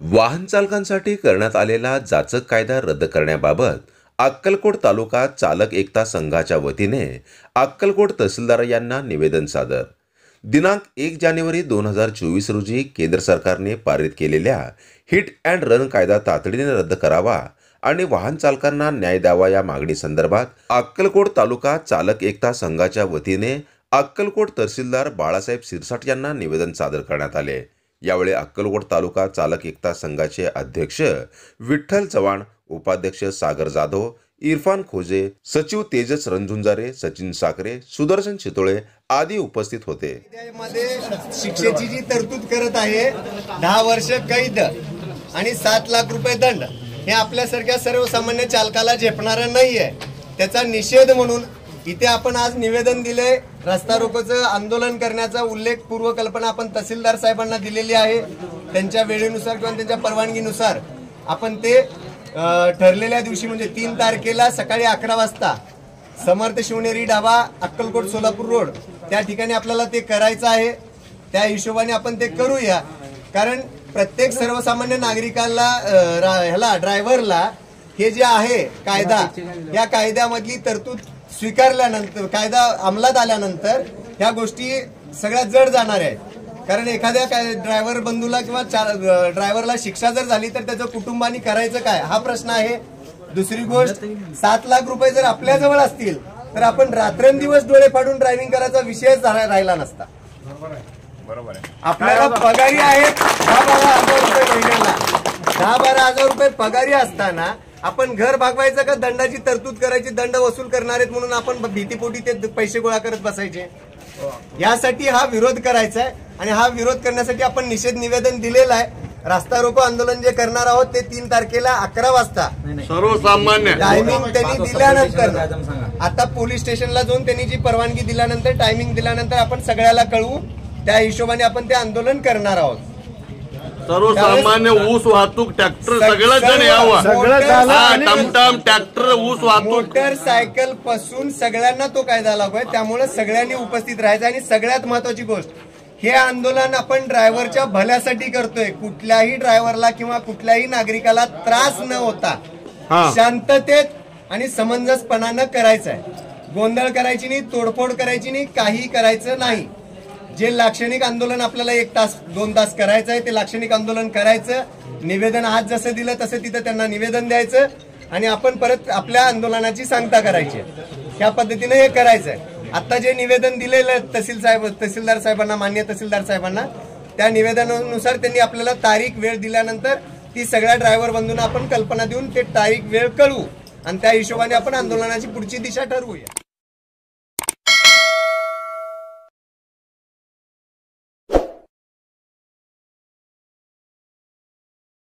वाहन चालकांसाठी करण्यात आलेला जाचक कायदा रद्द करण्याबाबत अक्कलकोट तालुका चालक एकता संघाच्या वतीने अक्कलकोट तहसीलदार यांना निवेदन सादर। दिनांक 1 जानेवारी 2024 रोजी केंद्र सरकारने पारित केलेल्या हिट अँड रन कायदा तातडीने रद्द करावा आणि वाहन चालकांना न्याय द्यावा या मागणी संदर्भात अक्कलकोट तालुका चालक एकता संघाच्या वतीने अक्कलकोट तहसीलदार बाळासाहेब सिरसाट यांना निवेदन सादर करण्यात आले। यावेळी अक्कलकोट तालुका चालक एकता संघाचे अध्यक्ष विठ्ठल चव्हाण, उपाध्यक्ष सागर जाधव, इरफान खोजे, सचिव तेजस रंजुंजारे, सचिन साखरे, सुदर्शन चितोळे आदी उपस्थित होते। शिक्षेची जी तरतूद करत आहे 10 वर्ष कैद आणि 7 लाख रुपये दंड, हे आपल्यासारख्या सर्वसामान्य चालकाला झेपणार नाहीये। त्याचा निषेध म्हणून इथे आपण आज निवेदन दिले। रस्ता रोकोचं आंदोलन करण्याचा उल्लेख पूर्वकल्पना आपण तहसीलदार साहेबांना दिलेली आहे। त्यांच्या वेळेनुसार किंवा त्यांच्या परवानगीनुसार आपण ते ठरलेल्या दिवशी म्हणजे 3 तारखेला सकाळी 11 वाजता समर्थ शिवनेरी ढाबा अक्कलकोट सोलापूर रोड त्या ठिकाणी आपल्याला ते करायचं आहे। त्या हिशोबाने आपण ते करूया, कारण प्रत्येक सर्वसामान्य नागरिकाला ह्याला ड्रायव्हरला हे जे आहे कायदा, या कायद्यामधली तरतूद स्वीकारल्यानंतर, कायदा अंमलात आल्यानंतर ह्या गोष्टी सगळ्यात जड जाणार आहेत। कारण एखाद्या ड्रायव्हर बंधूला किंवा ड्रायव्हरला शिक्षा जर झाली तर त्याचं कुटुंबाने करायचं काय, हा प्रश्न आहे। दुसरी गोष्ट, 7 लाख रुपये जर आपल्या जवळ असतील तर आपण रात्रंदिवस डोळे फाडून ड्रायव्हिंग करायचा विषयच राहिला नसता। बरोबर आहे। आपल्याला पगारी आहेत 10-12 हजार रुपये महिन्याला, 10-12 हजार रुपये पगारी असताना आपण घर भागवायचं का दंडाची तरतूद करायची, दंड वसूल करणार आहेत म्हणून आपण भीतीपोटी ते पैसे गोळा करत बसायचे? यासाठी हा विरोध करायचा आहे आणि हा विरोध करण्यासाठी आपण निषेध निवेदन दिलेलं आहे। रास्ता रोको आंदोलन जे करणार आहोत ते 3 तारखेला 11 वाजता सर्वसामान्य टायमिंग त्यांनी दिल्यानंतर, आता पोलीस स्टेशनला जाऊन त्यांनी जी परवानगी दिल्यानंतर, टायमिंग दिल्यानंतर आपण सगळ्याला कळवू, त्या हिशोबाने आपण ते आंदोलन करणार आहोत। सर्वसामान्य ऊस वाहतूक ट्रॅक्टर सगळं जण यावं, टमटम ट्रॅक्टर ऊस वाहतूक मोटरसायकल पासून सगळ्यांना तो कायदा लागू आहे। त्यामुळे सगळ्यांनी उपस्थित राहायचं आणि सगळ्यात महत्वाची गोष्ट, हे आंदोलन आपण ड्रायव्हरच्या भल्यासाठी करतोय। कुठल्याही ड्रायव्हरला किंवा कुठल्याही नागरिकाला त्रास न होता शांततेत आणि समंजसपणानं करायचं आहे। गोंधळ करायची नाही, तोडफोड करायची नाही, काही करायचं नाही। जे लाक्षणिक आंदोलन आपल्याला 1 तास 2 तास करायचं आहे ते लाक्षणिक आंदोलन करायचं। निवेदन आज जसं दिलं तसं तिथं त्यांना निवेदन द्यायचं आणि आपण परत आपल्या आंदोलनाची सांगता करायची। ह्या पद्धतीने हे करायचं आहे। आता जे निवेदन दिलेलं तहसीलदार साहेबांना, माननीय तहसीलदार साहेबांना, त्या निवेदनानुसार त्यांनी आपल्याला तारीख वेळ दिल्यानंतर ती सगळ्या ड्रायव्हर बंधूंना आपण कल्पना देऊन ते तारीख वेळ कळवू आणि त्या हिशोबाने आपण आंदोलनाची पुढची दिशा ठरवूया।